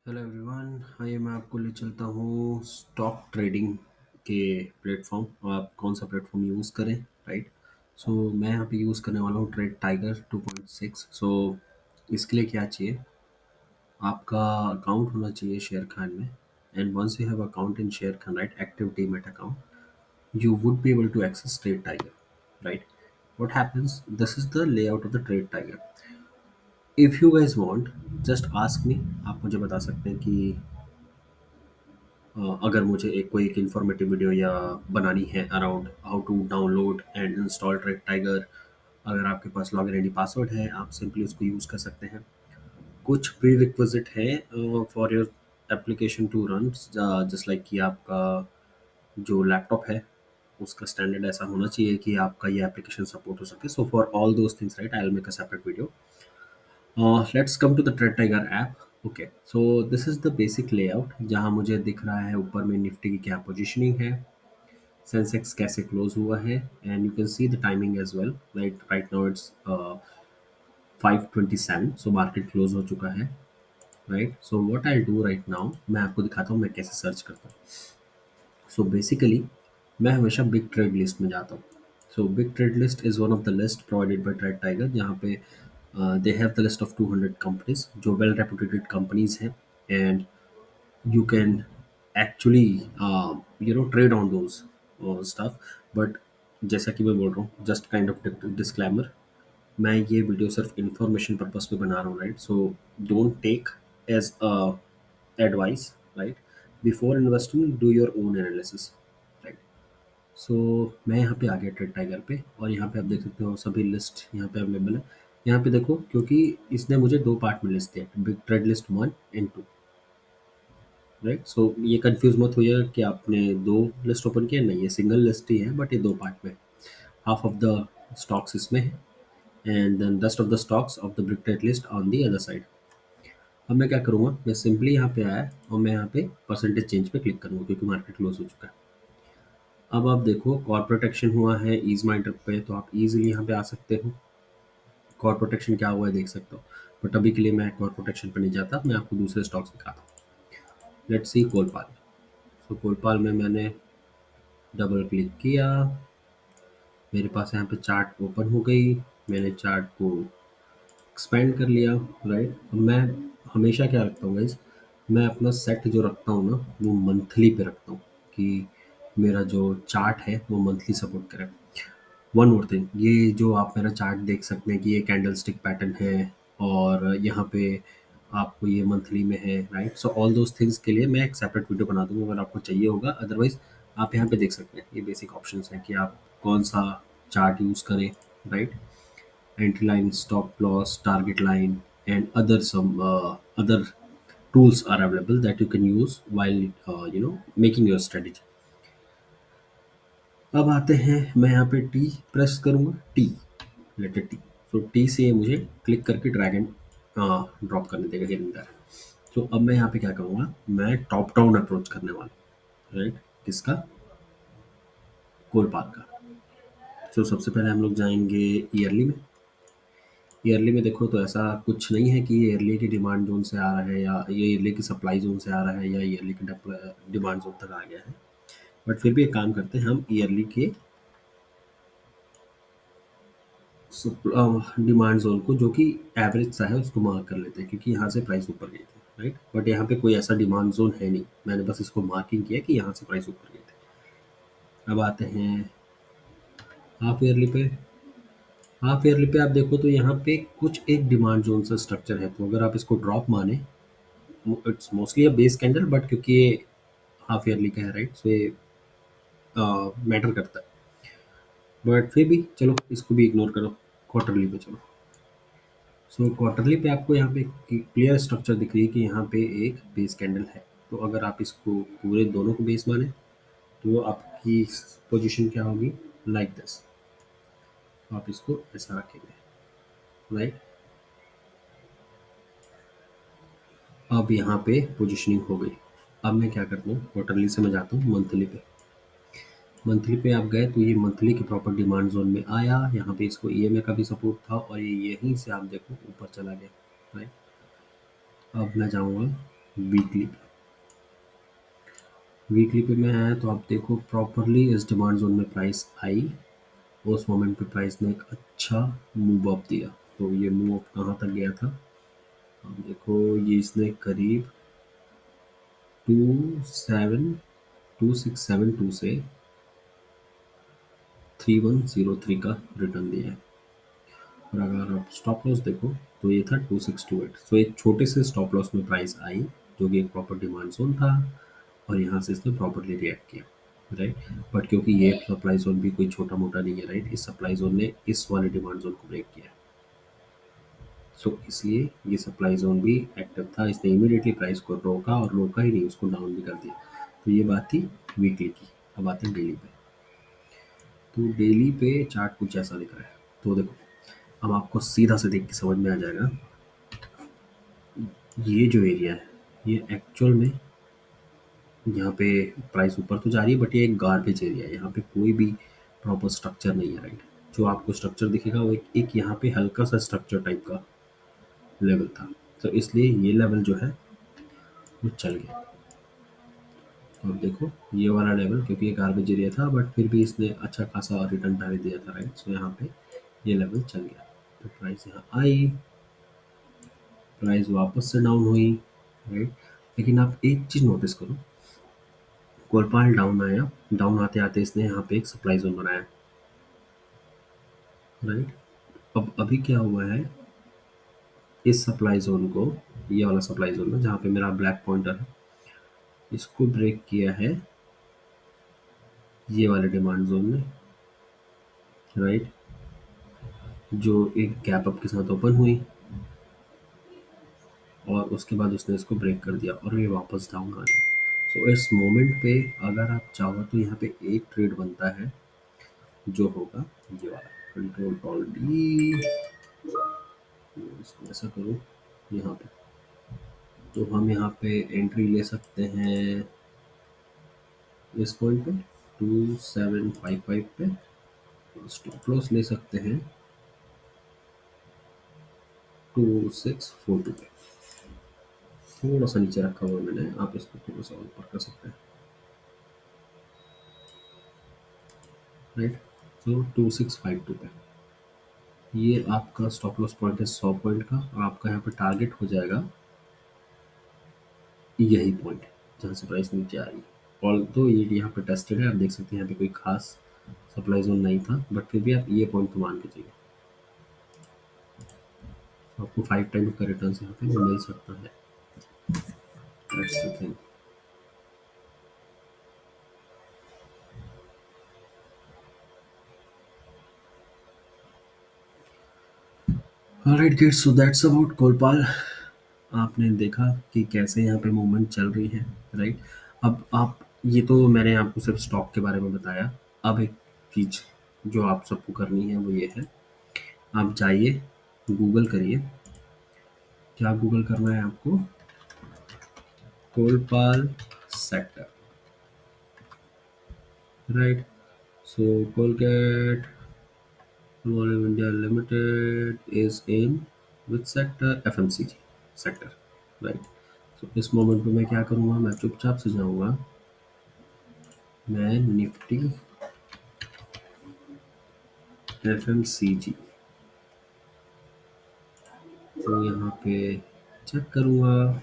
Hello everyone. आइए मैं आपको ले चलता हूँ स्टॉक ट्रेडिंग के प्लेटफॉर्म। आप कौन सा प्लेटफॉर्म यूज़ करें, राइट। सो मैं यहाँ पे यूज़ करने वाला हूँ ट्रेड टाइगर 2.6। सो इसके लिए क्या चाहिए, आपका अकाउंट होना चाहिए शेयर खान में। And once you have account in Sharekhan, right, active demat account, you would be able to access Trade Tiger, right? What happens? This is the layout of the Trade Tiger. If you guys want, just ask me. आप मुझे बता सकते हैं कि अगर मुझे कोई एक इन्फॉर्मेटिव वीडियो या बनानी है around how to download and install Trade Tiger, अगर आपके पास लॉगिन आईडी पासवर्ड है आप सिंपली उसको यूज़ कर सकते हैं। कुछ प्री रिक्विजिट है for your application to run, just like कि आपका जो लैपटॉप है उसका स्टैंडर्ड ऐसा होना चाहिए कि आपका ये एप्लीकेशन सपोर्ट हो सके। So for all those things, right, I will make a separate video. Let's come to the Trade Tiger app. Okay, so this is the basic layout जहाँ मुझे दिख रहा है ऊपर में निफ्टी की क्या पोजीशनिंग है, सेंसेक्स कैसे क्लोज हुआ है, and you can see the timing as well. Right now it's 5:27, so market close हो चुका है, right. So what I do right now, मैं आपको दिखाता हूँ मैं कैसे सर्च करता हूँ। सो बेसिकली मैं हमेशा बिग ट्रेड लिस्ट में जाता हूँ। So big trade list is one of the list provided by trade tiger, जहाँ पे they have the list of 200 companies जो वेल रेपुटेटेड कंपनीज हैं, and you can actually trade on those stuff. But जैसा कि मैं बोल रहा हूँ, जस्ट काइंड ऑफ डिस्क्लेमर, मैं ये वीडियो सिर्फ इंफॉर्मेशन पर्पस पे बना रहा हूँ, right. So don't take as advice, right. Before investing do your own analysis, right. So मैं यहाँ पे आ गया ट्रेड टाइगर पे, और यहाँ पे आप देख सकते हो सभी लिस्ट यहाँ पे अवेलेबल है। यहाँ पे देखो, क्योंकि इसने मुझे दो पार्ट में लिस्ट दिया, big trade list 1 and 2, right. So ये कंफ्यूज मत होइएगा कि आपने दो लिस्ट ओपन किया, नहीं, ये सिंगल लिस्ट ही है, बट ये दो पार्ट में। हाफ ऑफ द स्टॉक्स इसमें है, and then rest of the stocks of the bracket list on the other side. अब मैं क्या करूँगा, मैं सिंपली यहाँ पे आया और मैं यहाँ पे परसेंटेज चेंज पे क्लिक करूँगा क्योंकि मार्केट क्लोज हो चुका है। अब आप देखो कॉर्पोरेट एक्शन हुआ है ईज माइंड पे, तो आप इजीली यहाँ पे आ सकते हो। कॉर्पोरेट एक्शन क्या हुआ है देख सकते हो, बट अभी के लिए मैं कॉर्पोरेट एक्शन पे नहीं जाता, मैं आपको दूसरे स्टॉक्स दिखाता हूँ। Let's see कोलपाल। सो कोलपाल में मैंने डबल क्लिक किया, मेरे पास यहाँ पे चार्ट ओपन हो गई, मैंने चार्ट को एक्सपेंड कर लिया, राइट। मैं हमेशा क्या रखता हूँ गाइज, मैं अपना सेट जो रखता हूँ ना वो मंथली पे रखता हूँ, कि मेरा जो चार्ट है वो मंथली सपोर्ट करे। वन मोर थिंग, ये जो आप मेरा चार्ट देख सकते हैं कि ये कैंडल स्टिक पैटर्न है, और यहाँ पे आपको ये मंथली में है, right. So all those things के लिए मैं एक सेपरेट वीडियो बना दूंगा अगर आपको चाहिए होगा। अदरवाइज आप यहाँ पे देख सकते हैं ये बेसिक ऑप्शंस हैं कि आप कौन सा चार्ट यूज़ करें, right. Entry line, stop loss, target line, and other some other tools are available that you can use while making your strategy. अब आते हैं, मैं यहाँ पे टी प्रेस करूँगा, T, letter T. So T से मुझे क्लिक करके ड्रैग एंड ड्रॉप करने देगा हियर एंड देयर। तो अब मैं यहाँ पे क्या करूँगा, मैं टॉप डाउन अप्रोच करने वाला हूँ, राइट। किसका? कोलपाल का। तो सबसे पहले हम लोग जाएंगे ईयरली में। ईयरली में देखो तो ऐसा कुछ नहीं है कि ये ईयरली की डिमांड जोन से आ रहा है, या ये ईयरली की सप्लाई जोन से आ रहा है, या ईयरली की डिमांड जोन तक आ गया है। बट फिर भी एक काम करते हैं, हम ईयरली के डिमांड जोन को, जो कि एवरेज सा है, उसको मार्क कर लेते हैं, क्योंकि यहाँ से प्राइस ऊपर गई थी, राइट। बट यहाँ पे कोई ऐसा डिमांड जोन है नहीं, मैंने बस इसको मार्किंग किया कि यहाँ से प्राइस ऊपर गई थी। अब आते हैं हाफ ईयरली पे। हाफ ईयरली पे आप देखो तो यहाँ पे कुछ एक डिमांड जोन सा स्ट्रक्चर है, तो अगर आप इसको ड्रॉप माने, it's mostly a base candle, but क्योंकि ये हाफ ईयरली का है, राइट, सो ये मैटर करता है। बट फिर भी चलो इसको भी इग्नोर करो, क्वार्टरली पे चलो। सो क्वार्टरली पे आपको यहाँ पे क्लियर स्ट्रक्चर दिख रही है कि यहाँ पे एक बेस कैंडल है। तो अगर आप इसको पूरे दोनों को बेस माने तो आपकी पोजीशन क्या होगी, लाइक दिस। आप इसको ऐसा रखेंगे, राइट। अब यहाँ पे पोजीशनिंग हो गई। अब मैं क्या करता हूँ, क्वार्टरली से मैं जाता हूँ मंथली पे। मंथली पे आप गए तो ये मंथली के प्रॉपर डिमांड जोन में आया, यहाँ पे इसको ईएमए का भी सपोर्ट था, और ये यहीं से आप देखो ऊपर चला गया, राइट। अब मैं जाऊँगा वीकली वीकली पे में है तो आप देखो प्रॉपरली इस डिमांड जोन में प्राइस आई, उस मोमेंट पे प्राइस ने एक अच्छा मूव अप दिया। तो ये मूव अप कहाँ तक गया था, आप देखो ये इसने करीब 272672 से 3103 का रिटर्न दिया है। और अगर आप स्टॉप लॉस देखो तो ये था 2628। सो एक छोटे से स्टॉप लॉस में प्राइस आई, जो कि एक प्रॉपर डिमांड जोन था, और यहाँ से इसने प्रॉपरली रिएक्ट किया, राइट। बट क्योंकि ये सप्लाई जोन भी कोई छोटा मोटा नहीं है, राइट, इस सप्लाई जोन ने इस वाले डिमांड जोन को ब्रेक किया। सो इसलिए ये सप्लाई जोन भी एक्टिव था, इसने इमीडिएटली प्राइस को रोका, और रोका ही नहीं, उसको डाउन भी कर दिया। तो ये बात थी वीकली की। अब आते हैं डेली पे। तो डेली पे चार्ट कुछ ऐसा दिख रहा है। तो देखो, अब आपको सीधा से देख के समझ में आ जाएगा, ये जो एरिया है ये एक्चुअल में, यहाँ पे प्राइस ऊपर तो जा रही है, बट ये एक गार्बेज एरिया है, यहाँ पे कोई भी प्रॉपर स्ट्रक्चर नहीं है, राइट। जो आपको स्ट्रक्चर दिखेगा वो एक यहाँ पे हल्का सा स्ट्रक्चर टाइप का लेवल था। तो इसलिए ये लेवल जो है वो चल गया। तो अब देखो ये वाला लेवल, क्योंकि ये गार्बेज एरिया था, बट फिर भी इसने अच्छा खासा रिटर्न पहले दिया था, राइट। सो यहाँ पे ये लेवल चल गया। तो प्राइस यहाँ आई, प्राइस वापस से डाउन हुई, राइट। लेकिन आप एक चीज़ नोटिस करो, कोलपाल डाउन आया, डाउन आते आते इसने यहाँ पे एक सप्लाई जोन बनाया, राइट। अब अभी क्या हुआ है, इस सप्लाई जोन को, ये वाला सप्लाई जोन है जहाँ पे मेरा ब्लैक पॉइंटर है, इसको ब्रेक किया है ये वाले डिमांड जोन ने, राइट, जो एक गैप अप के साथ ओपन हुई, और उसके बाद उसने इसको ब्रेक कर दिया और ये वापस डाउन आ गया। सो इस मोमेंट पे अगर आप चाहो तो यहाँ पे एक ट्रेड बनता है, जो होगा ये वाला कंट्रोल कॉल डी। इसको ऐसा करो यहाँ पे, तो हम यहाँ पे एंट्री ले सकते हैं इस पॉइंट पे 2755 पे, स्टॉप लॉस ले सकते हैं 2642 पे। थोड़ा सा नीचे रखा हुआ मैंने, आप इसको थोड़ा सा ऊपर कर सकते हैं, राइट। तो 2652 पे ये आपका स्टॉप लॉस पॉइंट है 100 पॉइंट का, और आपका यहाँ पे टारगेट हो जाएगा यही पॉइंट जहाँ से प्राइस नीचे आ रही है। ऑल तो ये यहाँ पे टेस्टेड है, आप देख सकते हैं यहाँ पे कोई खास सप्लाई जोन नहीं था, बट फिर भी आप ये पॉइंट तो मान के चलिए, तो आपको 5 टाइम का रिटर्न यहाँ पे मिल सकता है। That's the thing. Alright kids, so that's about Colpal. आपने देखा कि कैसे यहाँ पे मूवमेंट चल रही है, राइट। अब आप, ये तो मैंने आपको सिर्फ स्टॉक के बारे में बताया। अब एक चीज़ जो आप सबको करनी है वो ये है, आप जाइए गूगल करिए। क्या गूगल करना है आपको, कोलपाल sector, right. So Colgate Volume India Limited is in which sector? FMCG sector, right? So इस मोमेंट पे मैं क्या करूँगा, मैं चुपचाप से जाऊँगा, मैं निफ्टी FMCG, तो यहाँ पे चेक करूँगा।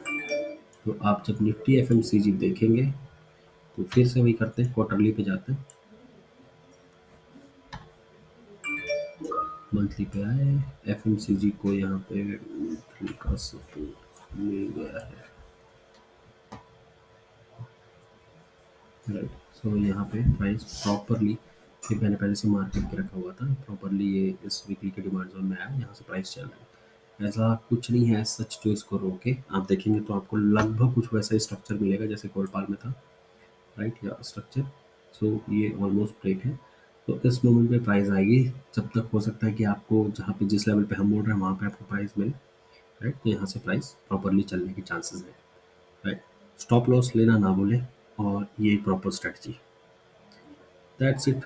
तो आप जब निफ्टी FMCG देखेंगे तो फिर से वही करते हैं, क्वार्टरली पे जाते हैं, मंथली पे आए, FMCG को यहाँ पे का सपोर्ट मिल गया है, राइट। सो यहाँ पे प्राइस प्रॉपरली, ये मैंने पहले से मार्क करके रखा हुआ था, प्रॉपरली ये इस वीकली के डिमांड जोन में आया, यहाँ से प्राइस चल रहा है। ऐसा कुछ नहीं है सच जो इसको रोके, आप देखेंगे तो आपको लगभग कुछ वैसा ही स्ट्रक्चर मिलेगा जैसे कोलपाल में था, राइट, या स्ट्रक्चर। सो ये ऑलमोस्ट ब्रेक है। तो इस मोमेंट पे प्राइस आएगी, जब तक हो सकता है कि आपको जहाँ पे जिस लेवल पे हम बोल रहे हैं वहाँ पे आपको प्राइस मिले, राइट। तो यहाँ से प्राइस प्रॉपरली चलने के चांसेस है, राइट। स्टॉप लॉस लेना ना भूलें, और ये प्रॉपर स्ट्रेटजी। That's it.